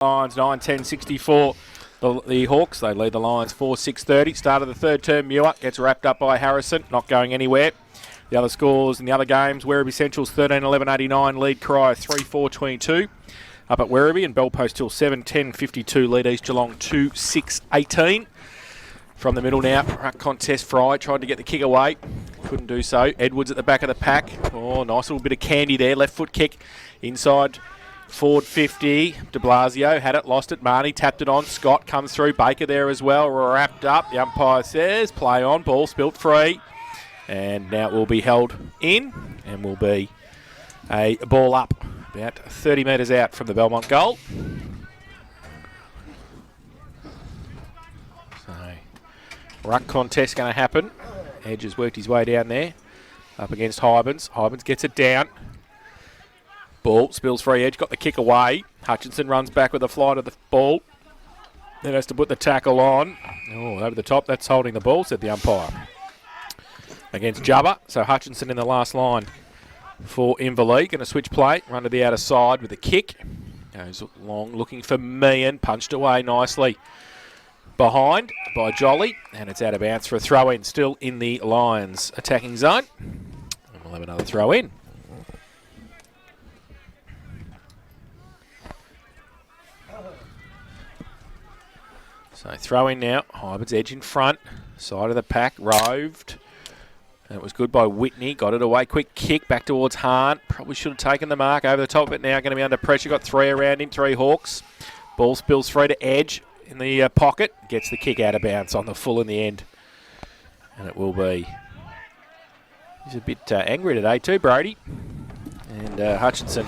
Lions 9-10-64. The Hawks, they lead the Lions 4-6-30. Start of the third term, Muir gets wrapped up by Harrison, not going anywhere. The other scores in the other games, Werribee Central's 13-11-89, lead Cry 3-4-22. Up at Werribee, and Bellpost till 7-10-52, lead East Geelong 2-6-18. From the middle now, ruck contest. Fry tried to get the kick away, couldn't do so. Edwards at the back of the pack. Oh, nice little bit of candy there. Left foot kick inside. Forward 50, de Blasio had it, lost it. Marnie tapped it on. Scott comes through. Baker there as well. Wrapped up. The umpire says play on. Ball spilt free. And now it will be held in and will be a ball up about 30 metres out from the Belmont goal. So, ruck contest going to happen. Edge has worked his way down there. Up against Hybens. Hybens gets it down. Ball spills free. Edge got the kick away. Hutchinson runs back with a fly to the ball. Then has to put the tackle on. Oh, over the top. That's holding the ball, said the umpire. Against Jubba. So Hutchinson in the last line for Inverleigh. Going to switch play. Run to the outer side with a kick. Goes long looking for Meehan. Punched away nicely. Behind by Jolly. And it's out of bounds for a throw in. Still in the Lions attacking zone. And we'll have another throw in. So throw in now. Hybrid's edge in front. Side of the pack. Roved. And it was good by Whitney. Got it away. Quick kick back towards Hahn. Probably should have taken the mark over the top of it now. Going to be under pressure. Got three around him. Three Hawks. Ball spills free to Edge in the pocket. Gets the kick out of bounds on the full in the end. And it will be. He's a bit angry today too, Brody. And Hutchinson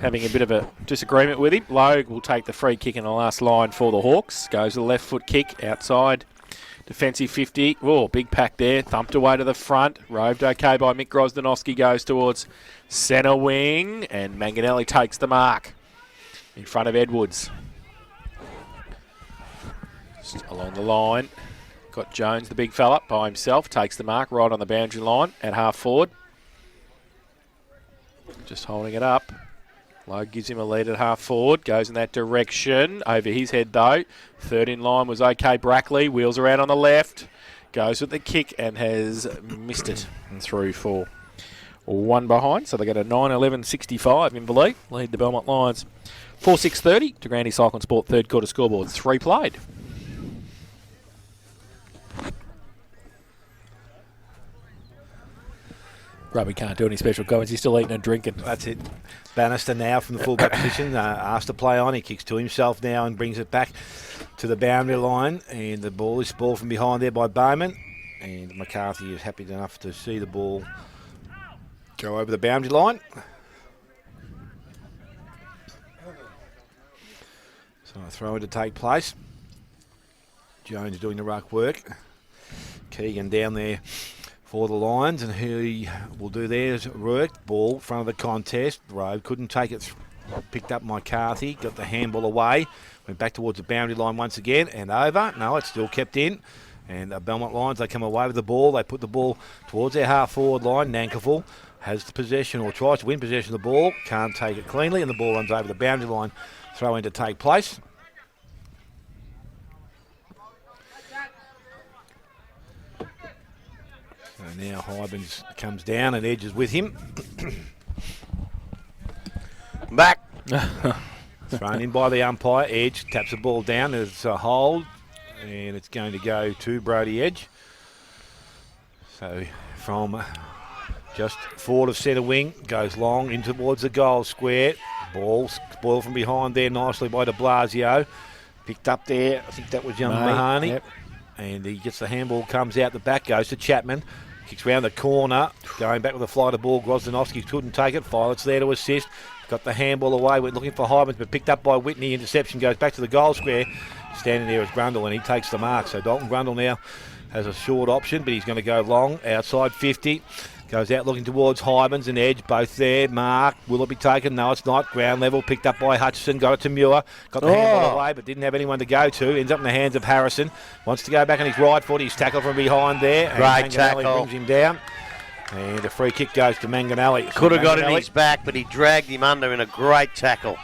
having a bit of a disagreement with him. Logue will take the free kick in the last line for the Hawks. Goes to the left foot kick outside. Defensive 50. Oh, big pack there. Thumped away to the front. Roved okay by Mick Grosdanowski. Goes towards centre wing. And Manganelli takes the mark in front of Edwards. Just along the line. Got Jones, the big fella, by himself. Takes the mark right on the boundary line at half forward. Just holding it up. Logue gives him a lead at half forward. Goes in that direction. Over his head, though. Third in line was OK Brackley. Wheels around on the left. Goes with the kick and has missed it. And through for one behind. So they get a 9-11-65 Inverleigh. Lead the Belmont Lions 4-6-30 to Grandy Cycle and Sport third quarter scoreboard. 3 played. Grubby can't do any special comments. He's still eating and drinking. That's it. Bannister now from the fullback position, asked to play on. He kicks to himself now and brings it back to the boundary line. And the ball is ball from behind there by Bowman. And McCarthy is happy enough to see the ball go over the boundary line. So a throw in to take place. Jones doing the ruck work. Keegan down there for the Lions, and he will do theirs work. Ball, front of the contest. Rowe couldn't take it. Picked up McCarthy, got the handball away. Went back towards the boundary line once again, and over. No, it's still kept in. And the Belmont Lions, they come away with the ball. They put the ball towards their half-forward line. Nankerville has the possession, or tries to win possession of the ball. Can't take it cleanly, and the ball runs over the boundary line. Throw in to take place. So now Hybens comes down and Edge is with him. Back. Thrown in by the umpire. Edge taps the ball down. There's a hold. And it's going to go to Brody Edge. So from just forward of centre wing. Goes long in towards the goal square. Ball spoiled from behind there nicely by de Blasio. Picked up there. I think that was young Mahoney. Yep. And he gets the handball, comes out the back, goes to Chapman. Kicks round the corner, going back with a fly to ball. Grosdanowski couldn't take it. Violet's there to assist. Got the handball away, went looking for Hybens, but picked up by Whitney. Interception goes back to the goal square. Standing there is Grundle, and he takes the mark. So Dalton Grundle now has a short option, but he's going to go long, outside 50. Goes out looking towards Hybens and Edge, both there. Mark, will it be taken? No, it's not. Ground level, picked up by Hutchison, got it to Muir. Got the handball away, but didn't have anyone to go to. Ends up in the hands of Harrison. Wants to go back on his right foot. He's tackled from behind there. Great tackle. Brings him down. And a free kick goes to Manganelli. Could have got in his back, but he dragged him under in a great tackle.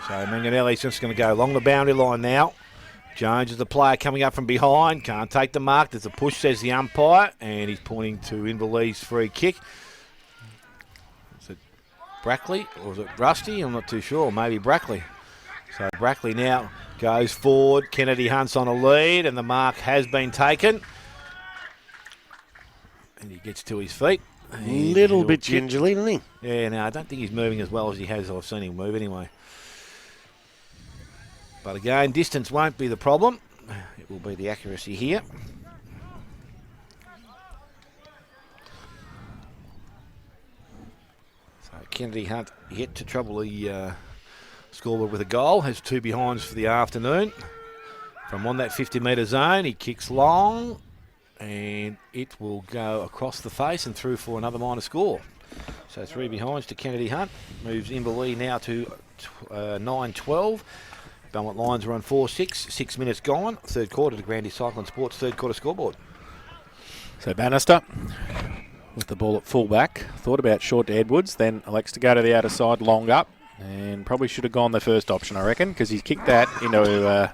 So Manganelli's just going to go along the boundary line now. Jones is the player coming up from behind. Can't take the mark. There's a push, says the umpire. And he's pointing to Inverleigh's free kick. Is it Brackley or is it Rusty? I'm not too sure. Maybe Brackley. So Brackley now goes forward. Kennedy Hunt's on a lead and the mark has been taken. And he gets to his feet. Little bit gingerly, isn't he? Yeah, no, I don't think he's moving as well as he has. I've seen him move anyway. But again, distance won't be the problem. It will be the accuracy here. So Kennedy Hunt yet to trouble the scoreboard with a goal. Has 2 behinds for the afternoon. From on that 50-metre zone, he kicks long. And it will go across the face and through for another minor score. So 3 behinds to Kennedy Hunt. Moves Inverleigh now to 9-12. Belmont Lions are on 4-6. 6 minutes gone. Third quarter to Grandy Cycling Sports. Third quarter scoreboard. So Bannister with the ball at full back. Thought about short to Edwards. Then elects to go to the outer side, long up. And probably should have gone the first option, I reckon, because he's kicked that into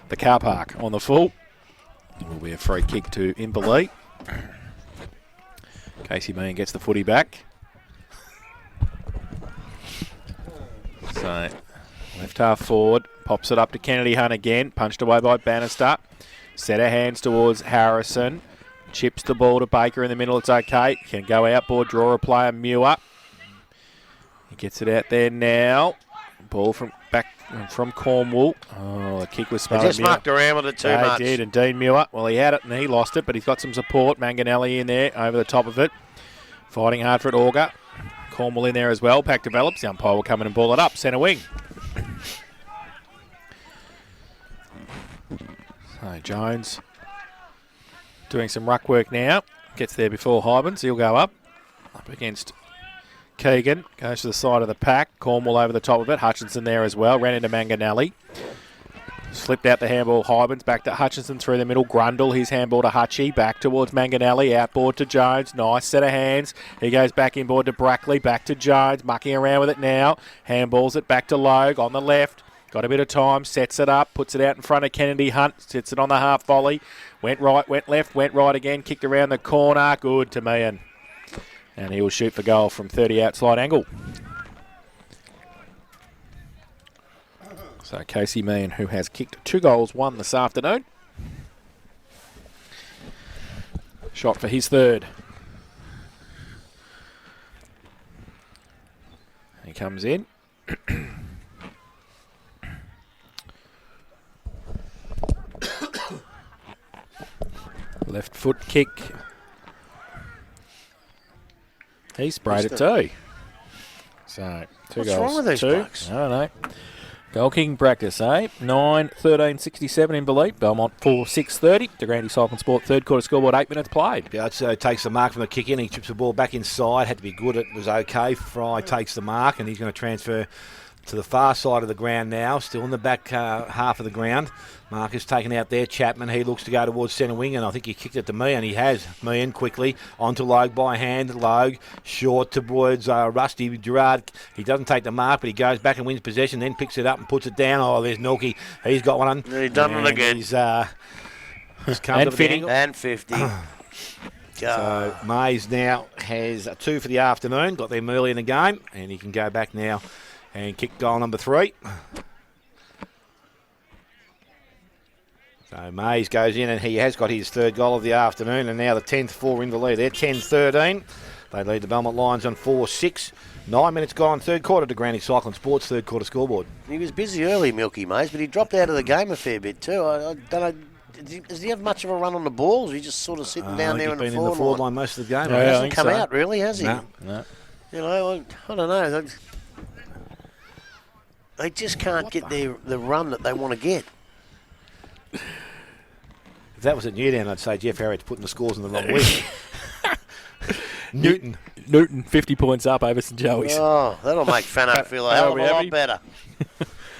the car park on the full. It will be a free kick to Inverleigh. Casey Meehan gets the footy back. So left half forward, pops it up to Kennedy Hunt again, punched away by Bannister. Set her hands towards Harrison. Chips the ball to Baker in the middle, it's okay. Can go outboard, draw a player, Muir. He gets it out there now. Ball from Cornwall. Oh, the kick was smart. They just mucked around with it too much. They did, and Dean Muir, well, he had it and he lost it, but he's got some support. Manganelli in there over the top of it. Fighting hard for it, Auger. Cornwall in there as well. Pack develops. The umpire will come in and ball it up. Centre wing. So Jones doing some ruck work now. Gets there before Hybens. He'll go up against Keegan. Goes to the side of the pack. Cornwall over the top of it. Hutchinson there as well. Ran into Manganelli. Slipped out the handball. Hybens back to Hutchinson through the middle. Grundle, his handball to Hutchie. Back towards Manganelli. Outboard to Jones. Nice set of hands. He goes back inboard to Brackley. Back to Jones. Mucking around with it now. Handballs it back to Logue on the left. Got a bit of time. Sets it up. Puts it out in front of Kennedy Hunt. Sets it on the half volley. Went right, went left, went right again. Kicked around the corner. Good to Meehan. And he will shoot for goal from 30 outside angle. So Casey Meehan, who has kicked 2 goals, 1 this afternoon. Shot for his third. He comes in. Left foot kick. He sprayed it too. So 2 What's goals. wrong with these 2. blokes? I don't know. Goal kicking practice, eh? 9-13-67 Inverleigh. Belmont 4-6-30. De Grandy Cycling Sport third quarter scoreboard, 8 minutes played. Piazza takes the mark from the kick in. He chips the ball back inside. Had to be good. It was okay. Fry takes the mark and he's going to transfer to the far side of the ground now. Still in the back half of the ground. Marcus taken out there. Chapman, he looks to go towards centre wing, and I think he kicked it to Meehan. He has. Meehan quickly onto Logue by hand. Logue short towards Rusty Gerard. He doesn't take the mark, but he goes back and wins possession, then picks it up and puts it down. Oh, there's Milky. He's got one on. He's done it again. He's come And to 50. And 50. So Mays now has 2 for the afternoon. Got them early in the game, and he can go back now and kick goal number 3. So Mays goes in and he has got his 3rd goal of the afternoon, and now the 10th for Inverleigh. They're 10-13. They lead the Belmont Lions on 4-6. 9 minutes gone, third quarter to Granny Cycling Sports, third quarter scoreboard. He was busy early, Milky Mays, but he dropped out of the game a fair bit too. I don't know. Does he have much of a run on the ball? Or is he just sort of sitting down there He's in the been forward in the forward line? line most of the game. He Yeah, I hasn't think come so. out really, has he? No. You know, I don't know. They just can't get the run that they want to get. If that was at Newtown, I'd say Jeff Harriet's putting the scores in the wrong week. Newton 50 points up over St Joey's. Oh, that'll make Fano feel a hell of a lot better.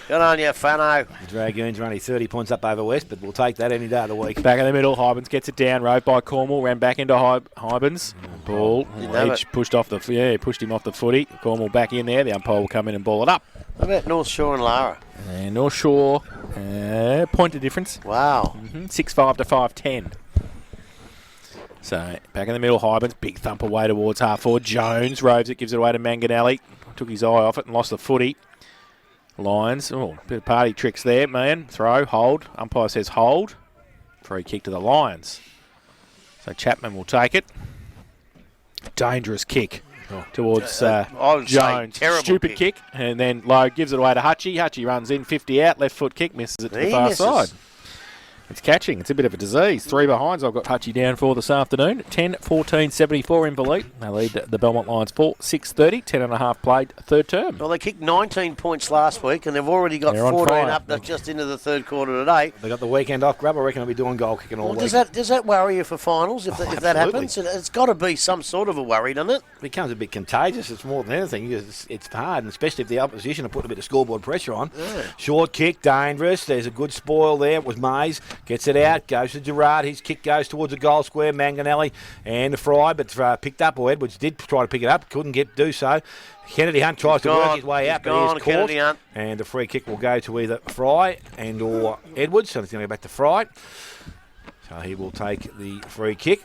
Good on you, Fano. The Dragoons are only 30 points up over West, but we'll take that any day of the week. Back in the middle, Hybens gets it down, rode by Cornwall, ran back into Hybens. Ball, Didn't have Edge pushed him off the footy. Cornwall back in there, the umpire will come in and ball it up. What about North Shore and Lara? And North Shore, point of difference. Wow. 6-5 to 5-10. So back in the middle, Hybens, big thump away towards half forward. Jones roves it, gives it away to Manganelli. Took his eye off it and lost the footy. Lions, bit of party tricks there, man. Throw, hold. Umpire says hold. Free kick to the Lions. So Chapman will take it. Dangerous kick towards I would say Jones. terrible Stupid kick. And then Lowe gives it away to Hutchie. Hutchie runs in, 50 out, left foot kick, misses it to the far misses. side. It's catching. It's a bit of a disease. 3 behinds I've got Hutchie down for this afternoon. 10-14-74 Inverleigh. They lead the Belmont Lions 4-6-30. 10.5 played third term. Well, they kicked 19 points last week, and they've already got They're on 14 fire. up just into the third quarter today. They got the weekend off. Grub, I reckon, will be doing goal kicking all Well, week. does that worry you for finals if that absolutely. happens? It's got to be some sort of a worry, doesn't it? It becomes a bit contagious. It's more than anything. It's hard, and especially if the opposition are putting a bit of scoreboard pressure on. Yeah. Short kick, dangerous. There's a good spoil there. It was Mays. Gets it out. Goes to Gerard. His kick goes towards the goal square. Manganelli and Fry, but picked up. Or Edwards did try to pick it up. Couldn't do so. Kennedy Hunt tries to work his way out, but he is Kennedy caught. Hunt. And the free kick will go to either Fry and or Edwards. So it's going to go back to Fry. So he will take the free kick.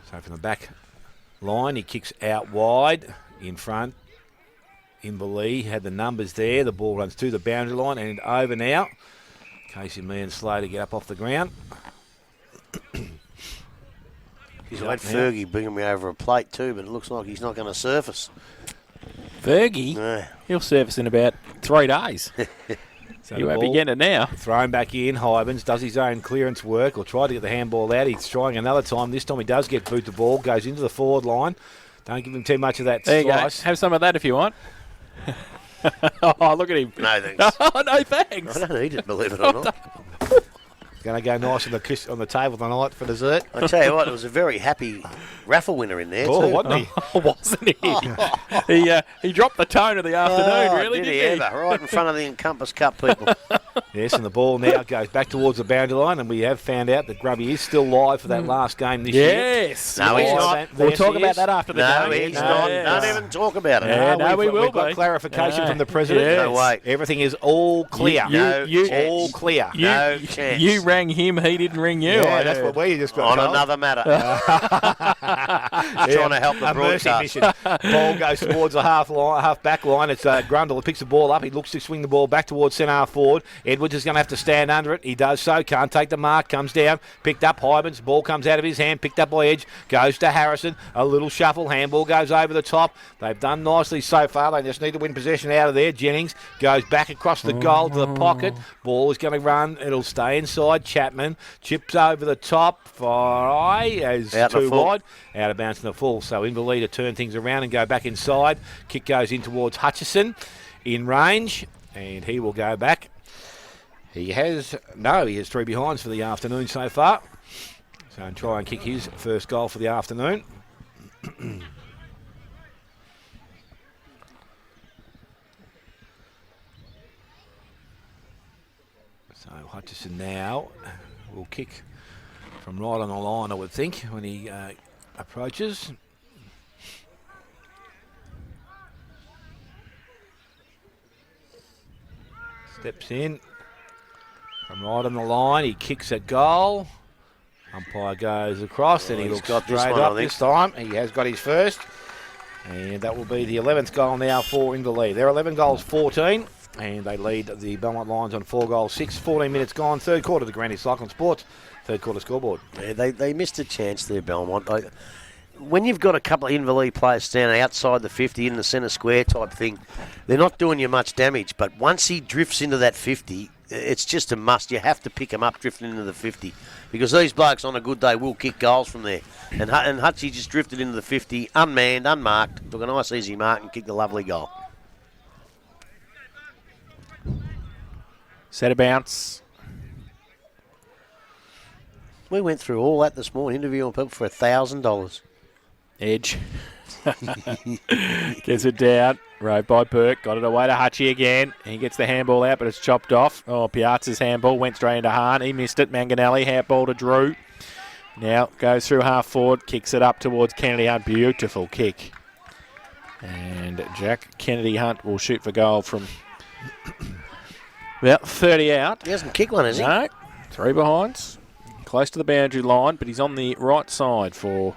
So from the back line, he kicks out wide in front. Inverleigh had the numbers there. The ball runs to the boundary line and over now. Casey Meehan slow to get up off the ground. He's let Fergie bring me over a plate too, but it looks like he's not going to surface. Fergie? No. He'll surface in about 3 days. So You the won't be ball getting it now. thrown back in. Hybens does his own clearance work or tried to get the handball out. He's trying another time. This time he does get boot the ball, goes into the forward line. Don't give him too much of that There you slice. go. Have some of that if you want. Oh, look at him. No thanks. Oh, no thanks. I don't eat it, believe it or not. Going to go nice on the table tonight for dessert. I tell you what, there was a very happy raffle winner in there Oh, too. wasn't he? Oh, wasn't he? He dropped the tone of the afternoon, really, did didn't he ever? Right in front of the Encompass Cup people. Yes, and the ball now goes back towards the boundary line, and we have found out that Grubby is still live for that last game this year. Yes. No, he's Live, not. and We'll yes, talk he about is. that after the No, game. he's not. Yes. Don't even talk about it. Yeah, no, we will We've got be. clarification Yeah. from the president. Yes. No way. Everything is all clear. all clear. No chance. You rang him, he didn't ring you. Yeah, I that's heard. what we just got On told. another matter. Just trying to help the A mercy broadcast. mission. Ball goes towards the half back line. It's Grundle who picks the ball up. He looks to swing the ball back towards centre half forward. Edwards is going to have to stand under it. He does so. Can't take the mark. Comes down. Picked up Hybens. Ball comes out of his hand. Picked up by Edge. Goes to Harrison. A little shuffle. Handball goes over the top. They've done nicely so far. They just need to win possession out of there. Jennings goes back across the goal to the pocket. Ball is going to run. It'll stay inside. Chapman chips over the top. Fry as Out in the too full. wide. Out of bounds in the full. So Inverleigh to turn things around and go back inside. Kick goes in towards Hutchison in range, and he will go back. He has 3 behinds for the afternoon so far. So and try and kick his first goal for the afternoon. So Hutchison now will kick from right on the line, I would think, when he approaches. Steps in from right on the line. He kicks a goal. Umpire goes across and he he's looks got this straight one, I up think. this time. He has got his first. And that will be the 11th goal now for Inverleigh. They're 11 goals 14. And they lead the Belmont Lions on 4 goals 6. 14 minutes gone. Third quarter to Granny Cyclone Sports. Third quarter scoreboard. Yeah, they missed a chance there, Belmont. When you've got a couple of Inverleigh players standing outside the 50 in the centre square type thing, they're not doing you much damage. But once he drifts into that 50, it's just a must. You have to pick him up drifting into the 50 because these blokes on a good day will kick goals from there. And Hutchie just drifted into the 50, unmanned, unmarked, took a nice easy mark and kicked a lovely goal. Set a bounce. We went through all that this morning, interviewing people for $1,000. Edge. Gets it down. Rode by Burke. Got it away to Hutchie again. He gets the handball out, but it's chopped off. Oh, Piazza's handball went straight into Hahn. He missed it. Manganelli, handball to Drew. Now goes through half forward. Kicks it up towards Kennedy Hunt. Beautiful kick. And Jack Kennedy Hunt will shoot for goal from about 30 out. He hasn't kicked one, has he? No, 3 behinds. Close to the boundary line, but he's on the right side for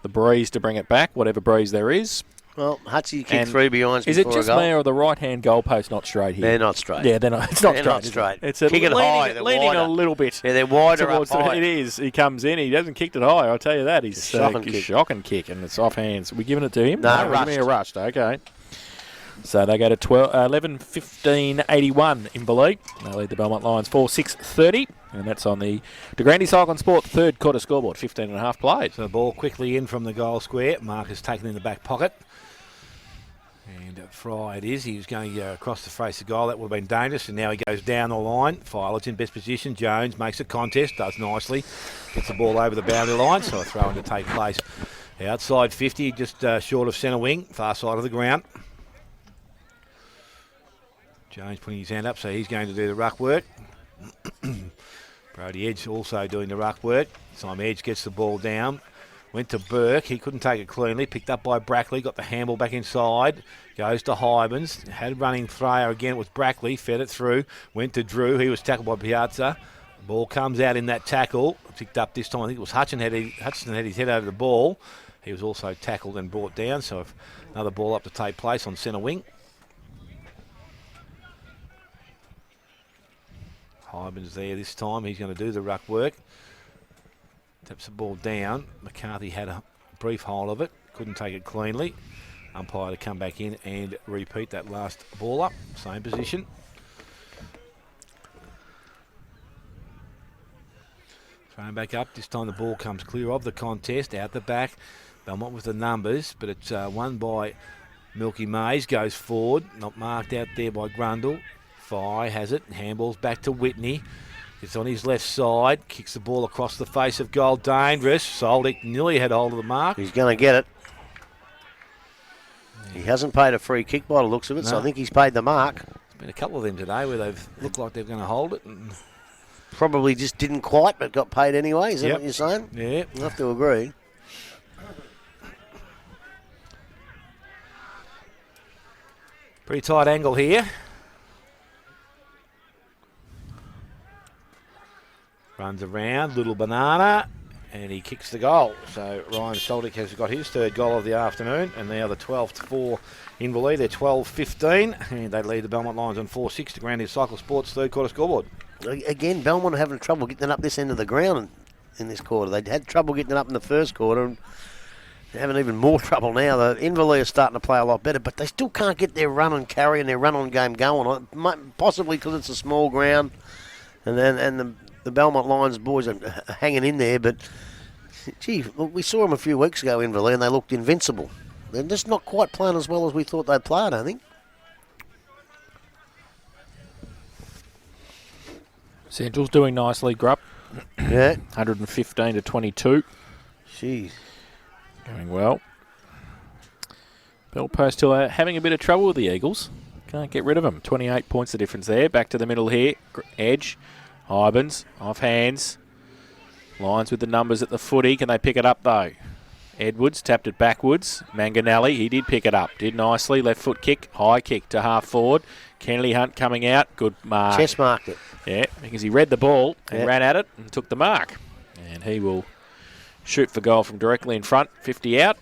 the breeze to bring it back, whatever breeze there is. Well, Hutsy kicked And 3 behinds is it before just a goal. me or the right-hand goalpost not straight here? They're not straight. Yeah, they're not. It's not They're straight. not is it? straight. It's Kick it high, they're leaning wider. a little bit. Yeah, they're wider up towards high. It is. He comes in. He hasn't kicked it high. I'll tell you that. He's It's a shocking kick. shocking kick, and it's off hands. Are we giving it to him? No, we're giving a rushed. Okay. So they go to 11-15-81 Inverleigh. They lead the Belmont Lions 4-6-30. And that's on the DeGrande Cycle and Sport third quarter scoreboard. 15.5 played. So the ball quickly in from the goal square. Marcus taken in the back pocket. And Fry it is. He was going to go across the face of goal. That would have been dangerous. And now he goes down the line. Filer's in best position. Jones makes a contest. Does nicely. Gets the ball over the boundary line. So a throw in to take place. Outside 50, just short of centre wing. Far side of the ground. Jones putting his hand up, so he's going to do the ruck work. Brody Edge also doing the ruck work. Simon Edge gets the ball down. Went to Burke. He couldn't take it cleanly. Picked up by Brackley. Got the handball back inside. Goes to Hybens. Had running Thayer again with Brackley. Fed it through. Went to Drew. He was tackled by Piazza. Ball comes out in that tackle. Picked up this time. I think it was Hutchinson had his head over the ball. He was also tackled and brought down. So another ball up to take place on centre wing. Hybens there this time. He's going to do the ruck work. Taps the ball down. McCarthy had a brief hold of it. Couldn't take it cleanly. Umpire to come back in and repeat that last ball up. Same position. Thrown back up. This time the ball comes clear of the contest. Out the back. Belmont with the numbers, but it's won by Milky Mays. Goes forward. Not marked out there by Grundle. Fye has it. Handballs back to Whitney. It's on his left side. Kicks the ball across the face of goal. Dangerous. Soldick nearly had hold of the mark. He's going to get it. He hasn't paid a free kick by the looks of it, so I think he's paid the mark. There's been a couple of them today where they've looked like they're going to hold it. And Probably just didn't quite, but got paid anyway. Is that what you're saying? Yeah. I have to agree. Pretty tight angle here. Runs around, little banana, and he kicks the goal. So Ryan Soldick has got his third goal of the afternoon, and now the 12-4 Inverleigh. They're 12-15, and they lead the Belmont Lions on 4-6 to Gdfl Cycle Sports third quarter scoreboard. Again, Belmont are having trouble getting it up this end of the ground in this quarter. They had trouble getting it up in the first quarter, and they're having even more trouble now. The Inverleigh are starting to play a lot better, but they still can't get their run and carry and their run on game going. Possibly because it's a small ground, and the Belmont Lions boys are hanging in there, but gee, we saw them a few weeks ago, Inverleigh, and they looked invincible. They're just not quite playing as well as we thought they'd play, I don't think. Central's doing nicely, Grupp. Yeah. 115-22. Jeez. Going well. Belpost still having a bit of trouble with the Eagles. Can't get rid of them. 28 points the difference there. Back to the middle here. Edge. Hybens. Off hands. Lions with the numbers at the footy. Can they pick it up though? Edwards tapped it backwards. Manganelli, he did pick it up. Did nicely. Left foot kick. High kick to half forward. Kennedy Hunt coming out. Good mark. Chest marked it. Yeah, because he read the ball and ran at it and took the mark. And he will shoot for goal from directly in front. 50 out.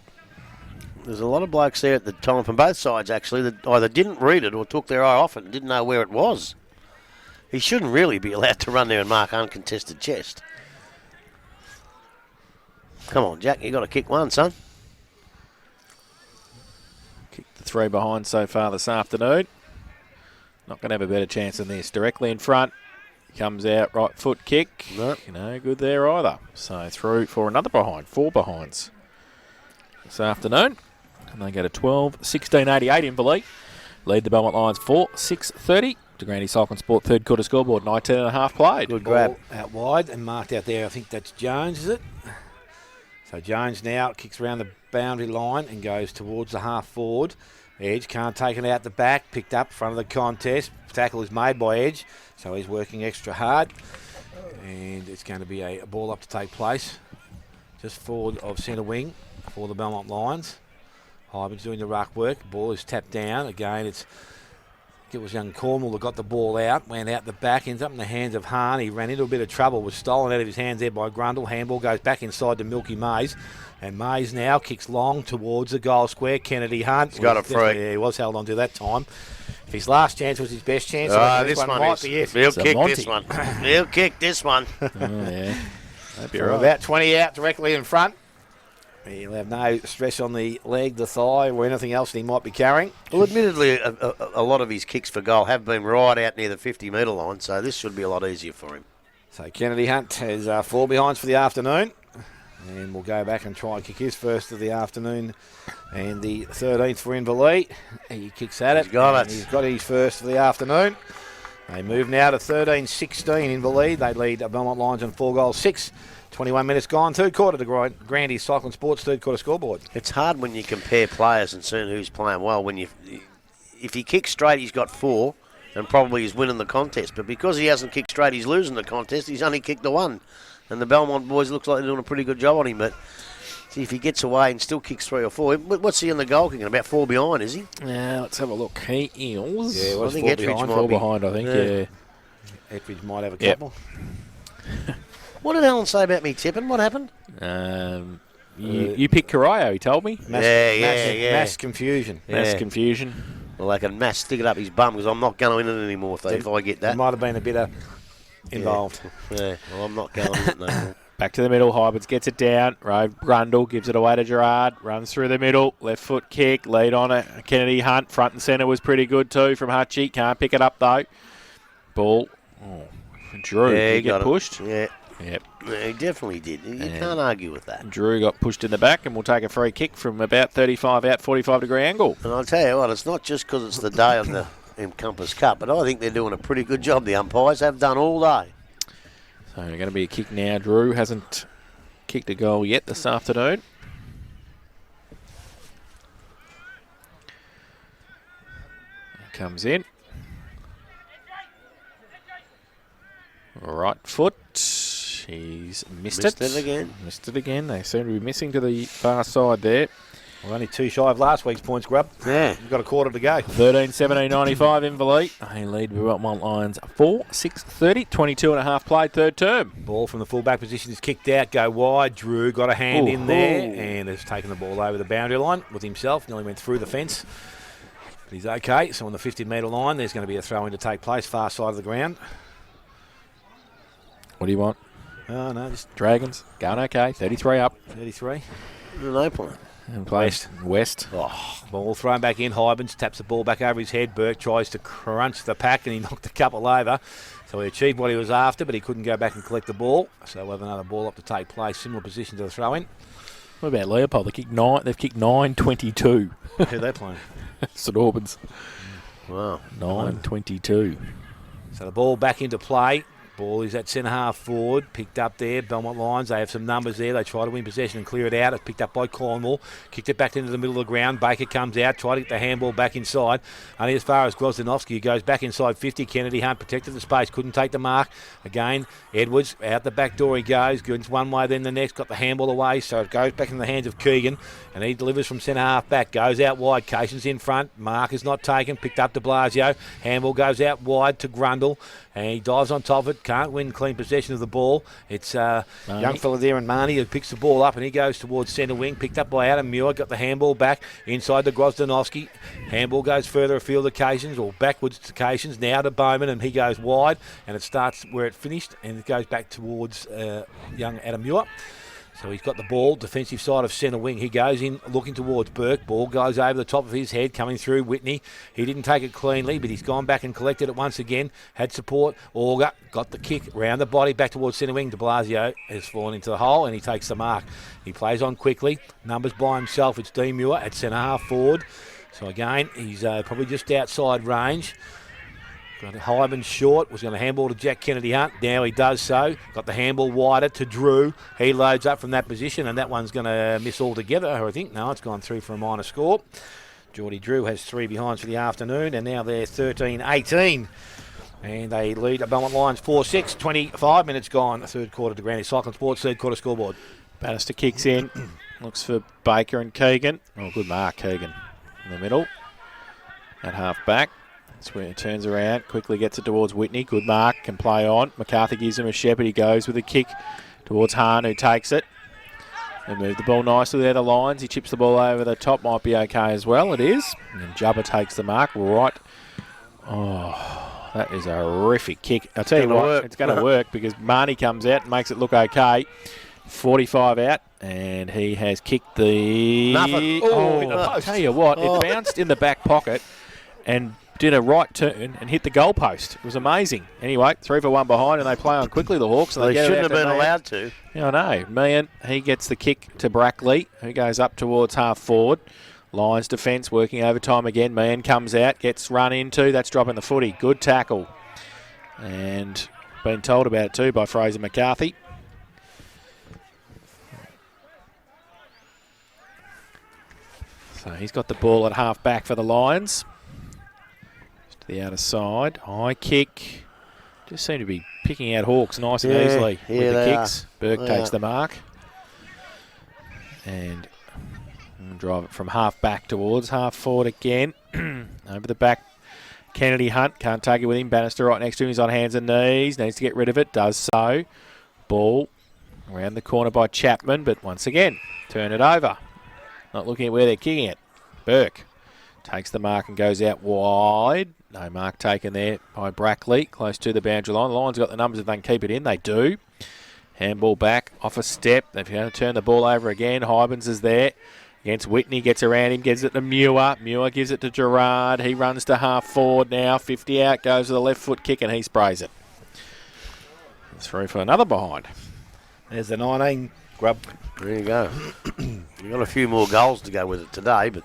There's a lot of blokes there at the time from both sides, actually, that either didn't read it or took their eye off it and didn't know where it was. He shouldn't really be allowed to run there and mark uncontested chest. Come on, Jack, you got to kick one, son. Kicked the 3 behind so far this afternoon. Not going to have a better chance than this. Directly in front. Comes out, right foot kick. No. No good there either. So through for another behind. 4 behinds this afternoon. And they go to 12-16-88 Inverleigh. Lead the Belmont Lions 4-6-30. DeGrande Cycle and Sport third quarter scoreboard. 19.5 played. Good grab. Out wide and marked out there. I think that's Jones, is it? So Jones now kicks around the boundary line and goes towards the half forward. Edge can't take it out the back. Picked up in front of the contest. Tackle is made by Edge, so he's working extra hard. And it's going to be a ball up to take place. Just forward of centre wing for the Belmont Lions. Hyman's doing the ruck work. Ball is tapped down. Again, it was young Cornwall that got the ball out, went out the back, ends up in the hands of Hahn. He ran into a bit of trouble, was stolen out of his hands there by Grundle. Handball goes back inside to Milky Mays. And Mays now kicks long towards the goal square. Kennedy Hunt. He's got it free. Yeah, he was held on to that time. If his last chance was his best chance, this one might is. be it. He'll So kick Monty. this one. He'll kick this one. Oh, yeah. That'd be So right. about 20 out directly in front. He'll have no stress on the leg, the thigh, or anything else that he might be carrying. Well, admittedly, a lot of his kicks for goal have been right out near the 50-metre line, so this should be a lot easier for him. So Kennedy Hunt has 4 behinds for the afternoon. And we'll go back and try and kick his first of the afternoon. And the 13th for Inverleigh. He kicks at it. He's got it. He's got his first of the afternoon. They move now to 13-16 Inverleigh. They lead Belmont Lions on 4 goals, 6. 21 minutes gone, third quarter to Grandy Cycling Sports third quarter scoreboard. It's hard when you compare players and seeing who's playing well. If he kicks straight, he's got 4 and probably he's winning the contest. But because he hasn't kicked straight, he's losing the contest. He's only kicked the 1. And the Belmont boys looks like they're doing a pretty good job on him. But see if he gets away and still kicks 3 or 4. What's he in the goal kicking? About 4 behind, is he? Yeah, let's have a look. He is. Yeah, well, I think 4 Ettridge behind. might 4 be. behind, I think, Yeah. yeah. Ettridge might have a Yep. couple. What did Alan say about me tipping? What happened? You picked Corio, he told me. Mass confusion. Mass Yeah. confusion. Well, they can stick it up his bum because I'm not going in it anymore if I get There that. might have been a bit involved. Yeah, well, I'm not going in it no more. Back to the middle, Hybrids gets it down. Grundle gives it away to Gerard. Runs through the middle. Left foot kick. Lead on it. Kennedy Hunt. Front and centre was pretty good too from Hutchie. Can't pick it up though. Ball. Oh, Drew. Yeah, Did he he get got it. pushed? Yeah. Yep. Yeah, he definitely did. You Yeah. can't argue with that. Drew got pushed in the back and will take a free kick from about 35 out, 45-degree angle. And I'll tell you what, it's not just because it's the day of the Encompass Cup, but I think they're doing a pretty good job. The umpires have done all day. So going to be a kick now. Drew hasn't kicked a goal yet this afternoon. Comes in. Right foot. He's missed it. Missed it again. Missed it again. They seem to be missing to the far side there. We're only 2 shy of last week's points, Grub. Yeah. We've got a quarter to go. 13-17-95 Inverleigh. They lead Belmont Lions 4-6-30. 22 and a half played third term. Ball from the full-back position is kicked out, go wide. Drew got a hand in there Ooh. and has taken the ball over the boundary line with himself. Nearly went through the fence. But he's okay. So on the 50-metre line, there's going to be a throw-in to take place, far side of the ground. What do you want? Oh, no, just Dragons going okay. 33 up. 33. No point. And plays West. Ball thrown back in. Hybens taps the ball back over his head. Burke tries to crunch the pack and he knocked a couple over. So he achieved what he was after, but he couldn't go back and collect the ball. So we'll have another ball up to take place. Similar position to the throw-in. What about Leopold? They've kicked 9-22. Who are they playing? St Albans. Wow. 9-22. So the ball back into play. Ball is at centre-half forward, picked up there. Belmont Lions, they have some numbers there. They try to win possession and clear it out. It's picked up by Cornwall. Kicked it back into the middle of the ground. Baker comes out, try to get the handball back inside. Only as far as Grozdanovsky, who goes back inside 50. Kennedy Hunt protected the space, couldn't take the mark. Again, Edwards, out the back door he goes. Goes one way, then the next. Got the handball away, so it goes back in the hands of Keegan. And he delivers from centre-half back. Goes out wide. Cation's in front. Mark is not taken. Picked up to Blasio. Handball goes out wide to Grundle. And he dives on top of it. Can't win clean possession of the ball. It's young fella there and Marnie who picks the ball up and he goes towards centre wing. Picked up by Adam Muir. Got the handball back inside to Grozdanovsky. Handball goes further afield to Cations or backwards to Cations. Now to Bowman and he goes wide. And it starts where it finished and it goes back towards young Adam Muir. So he's got the ball, defensive side of centre wing. He goes in looking towards Burke. Ball goes over the top of his head, coming through Whitney. He didn't take it cleanly, but he's gone back and collected it once again. Had support. Auger got the kick round the body back towards centre wing. De Blasio has fallen into the hole and he takes the mark. He plays on quickly. Numbers by himself. It's Dean Muir at centre half forward. So again, he's probably just outside range. Got Hyman short, was going to handball to Jack Kennedy Hunt. Now he does so. Got the handball wider to Drew. He loads up from that position, and that one's going to miss altogether, I think. No, it's gone through for a minor score. Geordie Drew has 3 behinds for the afternoon, and now they're 13-18. And they lead the Belmont Lions 4-6, 25 minutes gone. Third quarter to Granny Cycling Sports, third quarter scoreboard. Bannister kicks in. Looks for Baker and Keegan. Oh, good mark, Keegan. In the middle. At half back. That's where he turns around. Quickly gets it towards Whitney. Good mark. Can play on. McCarthy gives him a shepherd. He goes with a kick towards Hahn, who takes it. They move the ball nicely there, the lines. He chips the ball over the top. Might be okay as well. It is. And Jubba takes the mark right. Oh, that is a horrific kick. I'll tell you what, it's going to work because Marnie comes out and makes it look okay. 45 out, and he has kicked the... Nothing. I'll tell you what, it bounced in the back pocket and did a right turn and hit the goalpost. It was amazing. Anyway, 3 for 1 behind, and they play on quickly, the Hawks. And they shouldn't have been allowed to. Yeah, I know. Meehan, he gets the kick to Brackley, who goes up towards half forward. Lions defence working overtime again. Meehan comes out, gets run into. That's dropping the footy. Good tackle. And been told about it too by Fraser McCarthy. So he's got the ball at half back for the Lions. Just to the outer side. High kick. Just seem to be picking out Hawks nice and easily with the kicks. Burke takes the mark. And drive it from half back towards half forward again. Over the back. Kennedy Hunt can't take it with him. Bannister right next to him. He's on hands and knees. Needs to get rid of it. Does so. Ball around the corner by Chapman. But once again, turn it over. Not looking at where they're kicking it. Burke takes the mark and goes out wide. No mark taken there by Brackley. Close to the boundary line. The Lions got the numbers if they can keep it in. They do. Handball back off a step. They're going to turn the ball over again. Hybens is there against Whitney. Gets around him. Gives it to Muir. Muir gives it to Gerard. He runs to half forward now. 50 out. Goes with a left foot kick and he sprays it. It's 3 for another behind. There's the 19 grub. There you go. You've got a few more goals to go with it today, but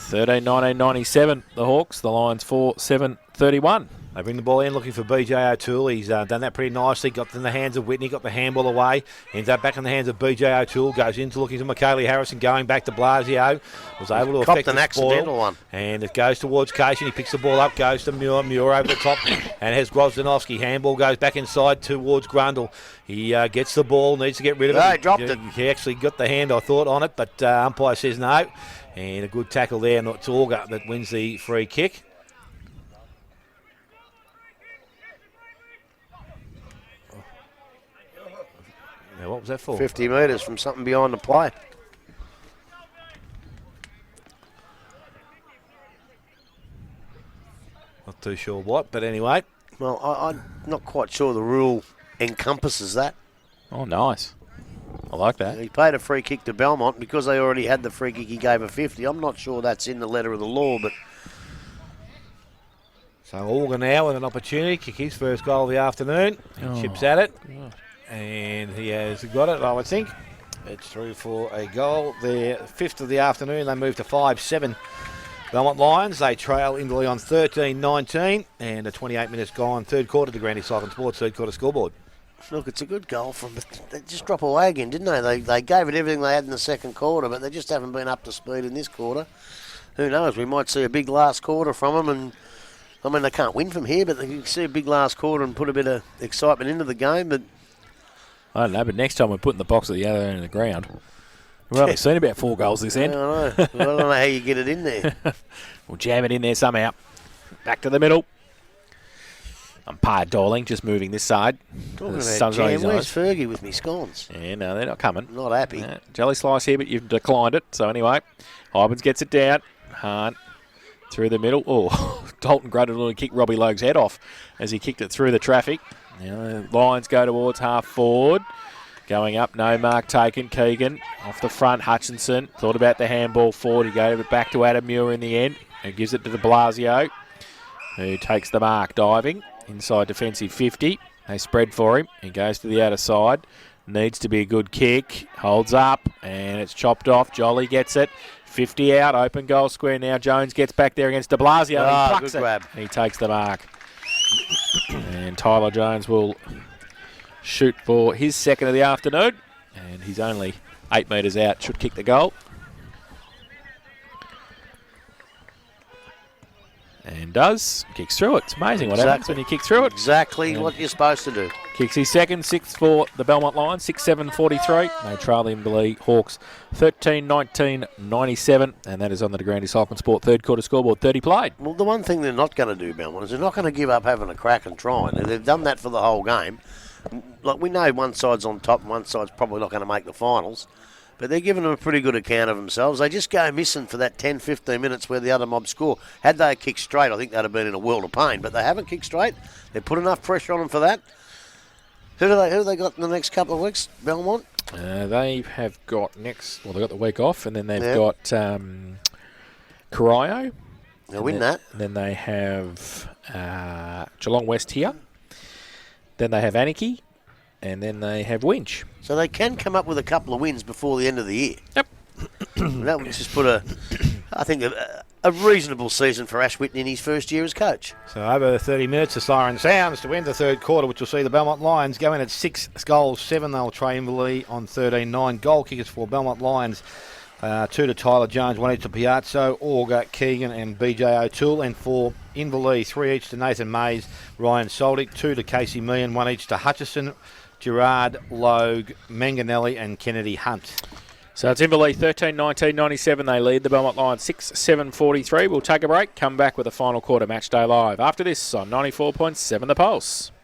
13-19-97, the Hawks. The Lions 4-7-31. They bring the ball in looking for BJ O'Toole. He's done that pretty nicely. Got it in the hands of Whitney. Got the handball away. Ends up back in the hands of BJ O'Toole. Goes into looking to Michaeli Harrison. Going back to Blasio. Was able to affect an accidental one. And it goes towards Cation. He picks the ball up. Goes to Muir. Muir over the top. And has Grozdanovsky. Handball goes back inside towards Grundle. He gets the ball. Needs to get rid of it. He dropped it. He actually got the hand, I thought, on it. But umpire says no. And a good tackle there. Not Torga that wins the free kick. Now, what was that for? 50 metres from something behind the play. Not too sure what, but anyway. Well, I'm not quite sure the rule encompasses that. Oh, nice. I like that. He paid a free kick to Belmont because they already had the free kick. He gave a 50. I'm not sure that's in the letter of the law, but... So Organ now with an opportunity. Kick his first goal of the afternoon. He chips at it. God. And he has got it, I would think. It's through for a goal. Their 5th of the afternoon. They move to 5-7. Belmont Lions, they trail Inverleigh on 13-19. And a 28 minutes gone. Third quarter to Granny Cycling Sports, third quarter scoreboard. Look, it's a good goal from... They just drop away again, didn't they? They gave it everything they had in the second quarter, but they just haven't been up to speed in this quarter. Who knows? We might see a big last quarter from them. And I mean, they can't win from here, but they can see a big last quarter and put a bit of excitement into the game. But I don't know, but next time we're putting the box at the other end of the ground. We've only seen about 4 goals this end. I know. I don't know how you get it in there. We'll jam it in there somehow. Back to the middle. Umpire Darling just moving this side. Talking about jam, where's Fergie with me scones? Yeah, no, they're not coming. Not happy. Jelly slice here, but you've declined it. So anyway, Hybens gets it down. Hahn through the middle. Oh, Dalton Gruddle nearly kicked Robbie Logue's head off as he kicked it through the traffic. Now the Lions go towards half forward. Going up, no mark taken. Keegan off the front. Hutchinson thought about the handball forward. He gave it back to Adam Muir in the end. Who gives it to de Blasio, who takes the mark diving. Inside defensive 50. They spread for him. He goes to the outer side. Needs to be a good kick. Holds up and it's chopped off. Jolly gets it. 50 out. Open goal square now. Jones gets back there against de Blasio. He plucks it. Grab. He takes the mark. And Tyler Jones will shoot for his second of the afternoon. And he's only 8 metres out. Should kick the goal. And does. Kicks through it. It's amazing what happens when you kick through it. Exactly what you're supposed to do. Kicks his second, 6 for the Belmont Lions, 6-7-43. They trail the Inverleigh Hawks 13-19-97, and that is on the De Grandis Hulk and Sport third quarter scoreboard, 30 played. Well, the one thing they're not going to do, Belmont, is they're not going to give up having a crack and trying. They've done that for the whole game. Like, we know one side's on top and one side's probably not going to make the finals, but they're giving them a pretty good account of themselves. They just go missing for that 10, 15 minutes where the other mob score. Had they kicked straight, I think they'd have been in a world of pain, but they haven't kicked straight. They've put enough pressure on them for that. Who have they got in the next couple of weeks, Belmont? They have got next, well, they've got the week off, and then they've got Corio. They'll win that. Then they have Geelong West here. Then they have Anarchy, and then they have Winch. So they can come up with a couple of wins before the end of the year. Yep. That would just put a reasonable season for Ash Whitney in his first year as coach. So over 30 minutes, the siren sounds to end the third quarter, which will see the Belmont Lions go in at 6 goals, 7. They'll try Inverleigh on 13-9. Goal kickers for Belmont Lions, 2 to Tyler Jones, 1 each to Piazzo, Auger, Keegan and BJ O'Toole. And for Inverleigh, 3 each to Nathan Mays, Ryan Soldick, 2 to Casey Meehan, 1 each to Hutchison, Gerard Logue, Manganelli and Kennedy Hunt. So it's Inverleigh 13-19-97. They lead the Belmont Lions 6-7-43. We'll take a break, come back with a final quarter match day live. After this on 94.7 The Pulse.